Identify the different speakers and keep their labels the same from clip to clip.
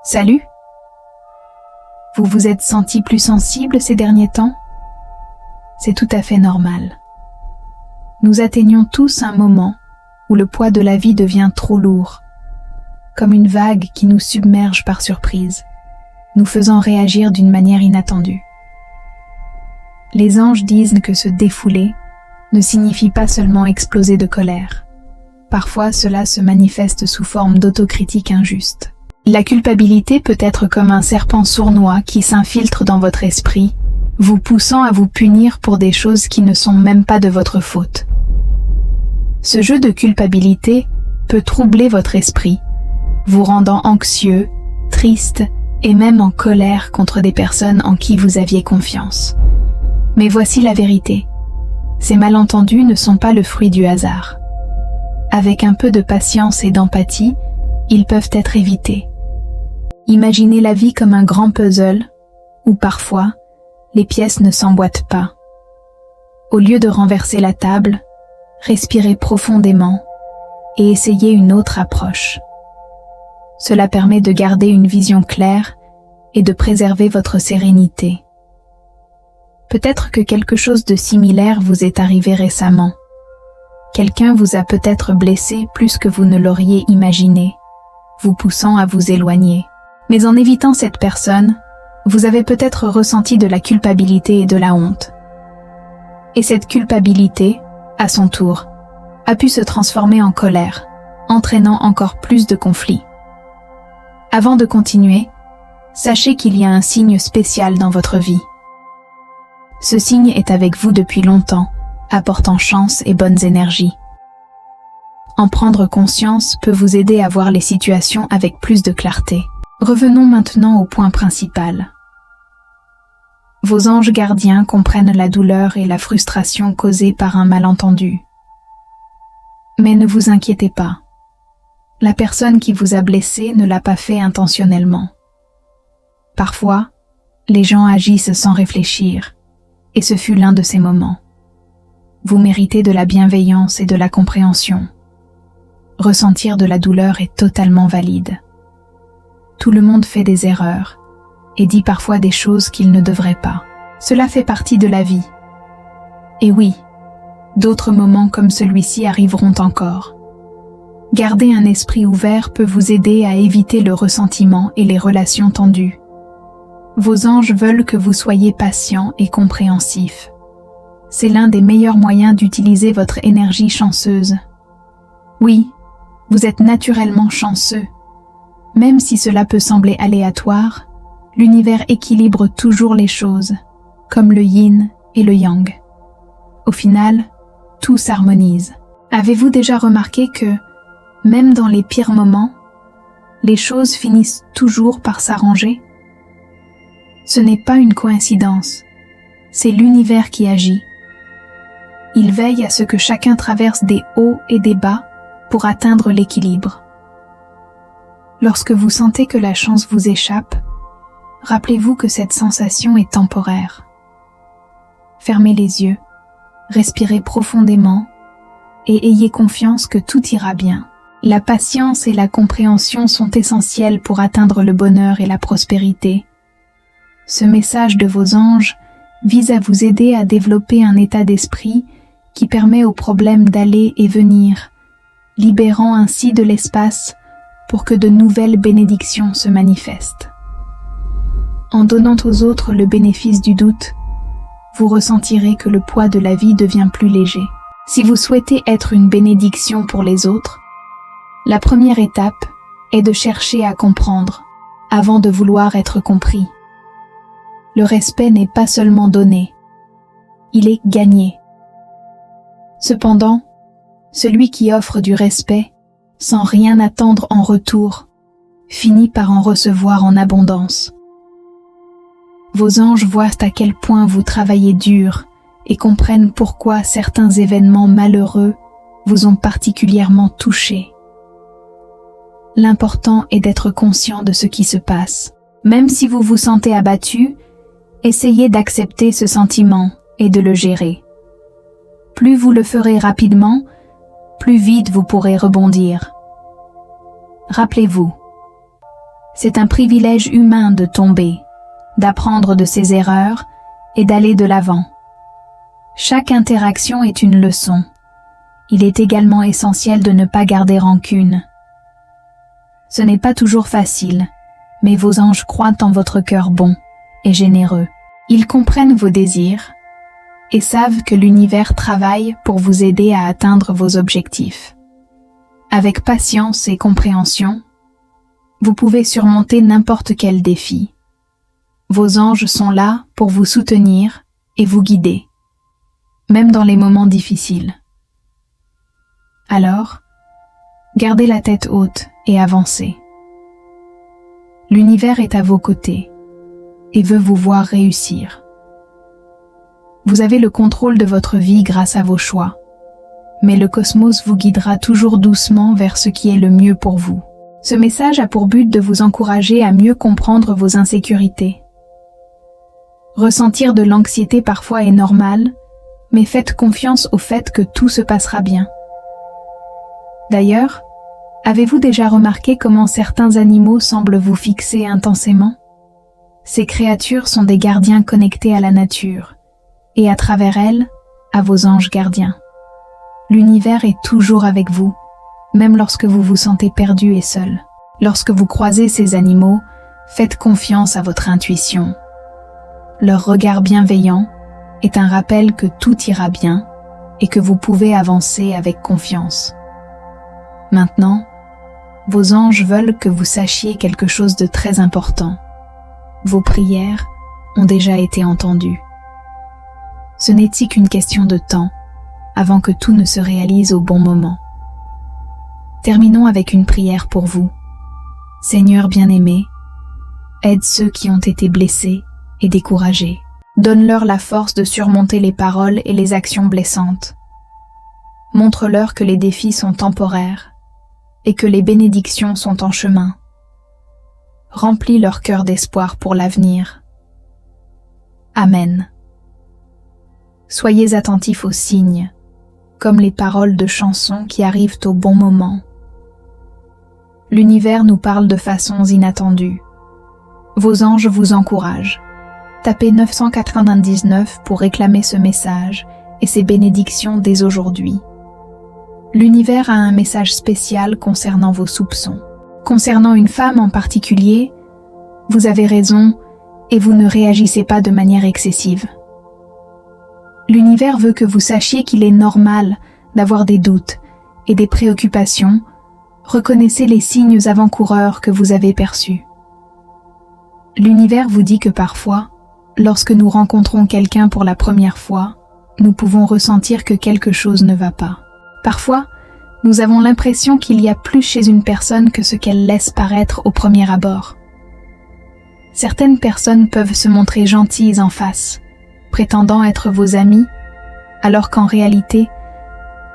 Speaker 1: Salut! Vous vous êtes senti plus sensible ces derniers temps? C'est tout à fait normal. Nous atteignons tous un moment où le poids de la vie devient trop lourd, comme une vague qui nous submerge par surprise, nous faisant réagir d'une manière inattendue. Les anges disent que se défouler ne signifie pas seulement exploser de colère. Parfois, cela se manifeste sous forme d'autocritique injuste. La culpabilité peut être comme un serpent sournois qui s'infiltre dans votre esprit, vous poussant à vous punir pour des choses qui ne sont même pas de votre faute. Ce jeu de culpabilité peut troubler votre esprit, vous rendant anxieux, triste et même en colère contre des personnes en qui vous aviez confiance. Mais voici la vérité. Ces malentendus ne sont pas le fruit du hasard. Avec un peu de patience et d'empathie, ils peuvent être évités. Imaginez la vie comme un grand puzzle, où parfois, les pièces ne s'emboîtent pas. Au lieu de renverser la table, respirez profondément et essayez une autre approche. Cela permet de garder une vision claire et de préserver votre sérénité. Peut-être que quelque chose de similaire vous est arrivé récemment. Quelqu'un vous a peut-être blessé plus que vous ne l'auriez imaginé, vous poussant à vous éloigner. Mais en évitant cette personne, vous avez peut-être ressenti de la culpabilité et de la honte. Et cette culpabilité, à son tour, a pu se transformer en colère, entraînant encore plus de conflits. Avant de continuer, sachez qu'il y a un signe spécial dans votre vie. Ce signe est avec vous depuis longtemps, apportant chance et bonnes énergies. En prendre conscience peut vous aider à voir les situations avec plus de clarté. Revenons maintenant au point principal. Vos anges gardiens comprennent la douleur et la frustration causées par un malentendu. Mais ne vous inquiétez pas. La personne qui vous a blessé ne l'a pas fait intentionnellement. Parfois, les gens agissent sans réfléchir, et ce fut l'un de ces moments. Vous méritez de la bienveillance et de la compréhension. Ressentir de la douleur est totalement valide. Tout le monde fait des erreurs et dit parfois des choses qu'il ne devrait pas. Cela fait partie de la vie. Et oui, d'autres moments comme celui-ci arriveront encore. Garder un esprit ouvert peut vous aider à éviter le ressentiment et les relations tendues. Vos anges veulent que vous soyez patient et compréhensif. C'est l'un des meilleurs moyens d'utiliser votre énergie chanceuse. Oui, vous êtes naturellement chanceux. Même si cela peut sembler aléatoire, l'univers équilibre toujours les choses, comme le yin et le yang. Au final, tout s'harmonise. Avez-vous déjà remarqué que, même dans les pires moments, les choses finissent toujours par s'arranger? Ce n'est pas une coïncidence, c'est l'univers qui agit. Il veille à ce que chacun traverse des hauts et des bas pour atteindre l'équilibre. Lorsque vous sentez que la chance vous échappe, rappelez-vous que cette sensation est temporaire. Fermez les yeux, respirez profondément et ayez confiance que tout ira bien. La patience et la compréhension sont essentielles pour atteindre le bonheur et la prospérité. Ce message de vos anges vise à vous aider à développer un état d'esprit qui permet aux problèmes d'aller et venir, libérant ainsi de l'espace pour que de nouvelles bénédictions se manifestent. En donnant aux autres le bénéfice du doute, vous ressentirez que le poids de la vie devient plus léger. Si vous souhaitez être une bénédiction pour les autres, la première étape est de chercher à comprendre, avant de vouloir être compris. Le respect n'est pas seulement donné, il est gagné. Cependant, celui qui offre du respect, sans rien attendre en retour, finit par en recevoir en abondance. Vos anges voient à quel point vous travaillez dur et comprennent pourquoi certains événements malheureux vous ont particulièrement touché. L'important est d'être conscient de ce qui se passe. Même si vous vous sentez abattu, essayez d'accepter ce sentiment et de le gérer. Plus vous le ferez rapidement, plus vite vous pourrez rebondir. Rappelez-vous, C'est un privilège humain de tomber, d'apprendre de ses erreurs et d'aller de l'avant. Chaque interaction est une leçon. Il est également essentiel de ne pas garder rancune. Ce n'est pas toujours facile, mais vos anges croient en votre cœur bon et généreux. Ils comprennent vos désirs et savent que l'univers travaille pour vous aider à atteindre vos objectifs. Avec patience et compréhension, vous pouvez surmonter n'importe quel défi. Vos anges sont là pour vous soutenir et vous guider, même dans les moments difficiles. Alors, gardez la tête haute et avancez. L'univers est à vos côtés et veut vous voir réussir. Vous avez le contrôle de votre vie grâce à vos choix, mais le cosmos vous guidera toujours doucement vers ce qui est le mieux pour vous. Ce message a pour but de vous encourager à mieux comprendre vos insécurités. Ressentir de l'anxiété parfois est normal, mais faites confiance au fait que tout se passera bien. D'ailleurs, avez-vous déjà remarqué comment certains animaux semblent vous fixer intensément? Ces créatures sont des gardiens connectés à la nature, et à travers elles, à vos anges gardiens. L'univers est toujours avec vous, même lorsque vous vous sentez perdu et seul. Lorsque vous croisez ces animaux, faites confiance à votre intuition. Leur regard bienveillant est un rappel que tout ira bien et que vous pouvez avancer avec confiance. Maintenant, vos anges veulent que vous sachiez quelque chose de très important. Vos prières ont déjà été entendues. Ce n'est-il qu'une question de temps avant que tout ne se réalise au bon moment. Terminons avec une prière pour vous. Seigneur bien-aimé, aide ceux qui ont été blessés et découragés. Donne-leur la force de surmonter les paroles et les actions blessantes. Montre-leur que les défis sont temporaires et que les bénédictions sont en chemin. Remplis leur cœur d'espoir pour l'avenir. Amen. Soyez attentifs aux signes, comme les paroles de chansons qui arrivent au bon moment. L'univers nous parle de façons inattendues. Vos anges vous encouragent. Tapez 999 pour réclamer ce message et ses bénédictions dès aujourd'hui. L'univers a un message spécial concernant vos soupçons. Concernant une femme en particulier, vous avez raison et vous ne réagissez pas de manière excessive. L'univers veut que vous sachiez qu'il est normal d'avoir des doutes et des préoccupations. Reconnaissez les signes avant-coureurs que vous avez perçus. L'univers vous dit que parfois, lorsque nous rencontrons quelqu'un pour la première fois, nous pouvons ressentir que quelque chose ne va pas. Parfois, nous avons l'impression qu'il y a plus chez une personne que ce qu'elle laisse paraître au premier abord. Certaines personnes peuvent se montrer gentilles en face, prétendant être vos amis, alors qu'en réalité,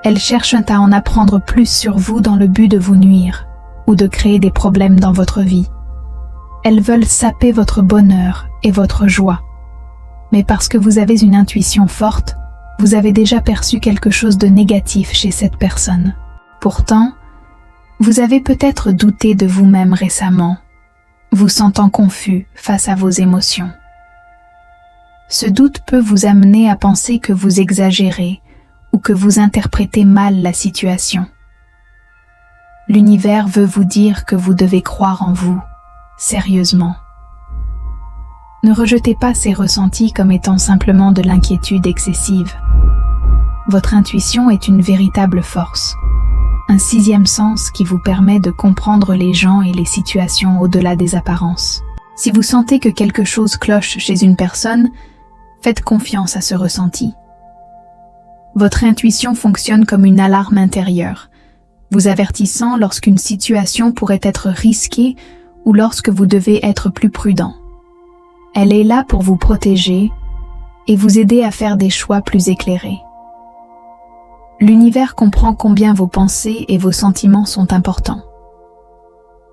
Speaker 1: elles cherchent à en apprendre plus sur vous dans le but de vous nuire ou de créer des problèmes dans votre vie. Elles veulent saper votre bonheur et votre joie. Mais parce que vous avez une intuition forte, vous avez déjà perçu quelque chose de négatif chez cette personne. Pourtant, vous avez peut-être douté de vous-même récemment, vous sentant confus face à vos émotions. Ce doute peut vous amener à penser que vous exagérez ou que vous interprétez mal la situation. L'univers veut vous dire que vous devez croire en vous, sérieusement. Ne rejetez pas ces ressentis comme étant simplement de l'inquiétude excessive. Votre intuition est une véritable force, un sixième sens qui vous permet de comprendre les gens et les situations au-delà des apparences. Si vous sentez que quelque chose cloche chez une personne, faites confiance à ce ressenti. Votre intuition fonctionne comme une alarme intérieure, vous avertissant lorsqu'une situation pourrait être risquée ou lorsque vous devez être plus prudent. Elle est là pour vous protéger et vous aider à faire des choix plus éclairés. L'univers comprend combien vos pensées et vos sentiments sont importants.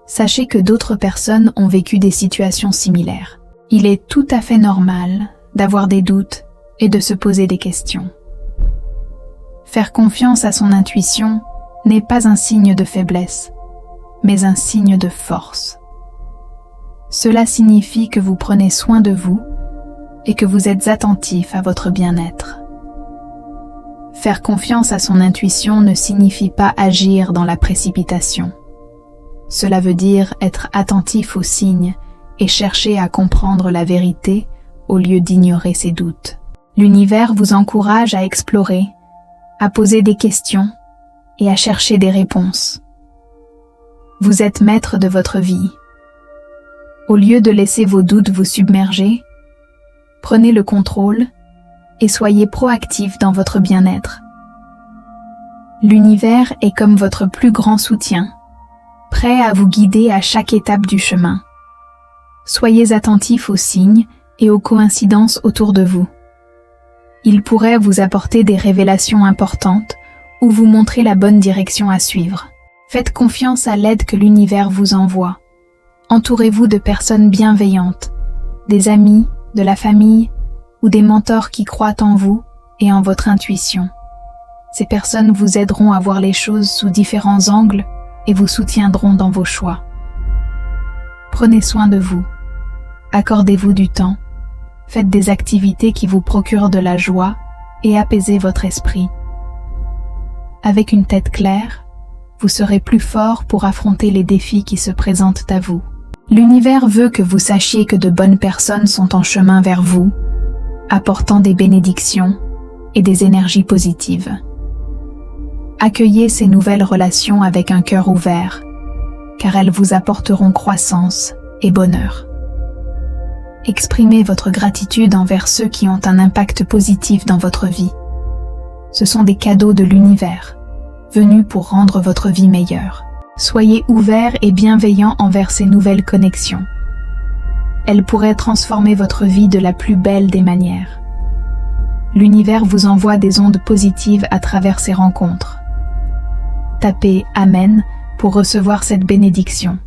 Speaker 1: Sachez que d'autres personnes ont vécu des situations similaires. Il est tout à fait normal d'avoir des doutes et de se poser des questions. Faire confiance à son intuition n'est pas un signe de faiblesse, mais un signe de force. Cela signifie que vous prenez soin de vous et que vous êtes attentif à votre bien-être. Faire confiance à son intuition ne signifie pas agir dans la précipitation. Cela veut dire être attentif aux signes et chercher à comprendre la vérité au lieu d'ignorer ses doutes. L'univers vous encourage à explorer, à poser des questions et à chercher des réponses. Vous êtes maître de votre vie. Au lieu de laisser vos doutes vous submerger, prenez le contrôle et soyez proactif dans votre bien-être. L'univers est comme votre plus grand soutien, prêt à vous guider à chaque étape du chemin. Soyez attentif aux signes et aux coïncidences autour de vous. Ils pourraient vous apporter des révélations importantes ou vous montrer la bonne direction à suivre. Faites confiance à l'aide que l'univers vous envoie. Entourez-vous de personnes bienveillantes, des amis, de la famille ou des mentors qui croient en vous et en votre intuition. Ces personnes vous aideront à voir les choses sous différents angles et vous soutiendront dans vos choix. Prenez soin de vous. Accordez-vous du temps. Faites des activités qui vous procurent de la joie et apaisez votre esprit. Avec une tête claire, vous serez plus fort pour affronter les défis qui se présentent à vous. L'univers veut que vous sachiez que de bonnes personnes sont en chemin vers vous, apportant des bénédictions et des énergies positives. Accueillez ces nouvelles relations avec un cœur ouvert, car elles vous apporteront croissance et bonheur. Exprimez votre gratitude envers ceux qui ont un impact positif dans votre vie. Ce sont des cadeaux de l'univers, venus pour rendre votre vie meilleure. Soyez ouvert et bienveillant envers ces nouvelles connexions. Elles pourraient transformer votre vie de la plus belle des manières. L'univers vous envoie des ondes positives à travers ces rencontres. Tapez « Amen » pour recevoir cette bénédiction.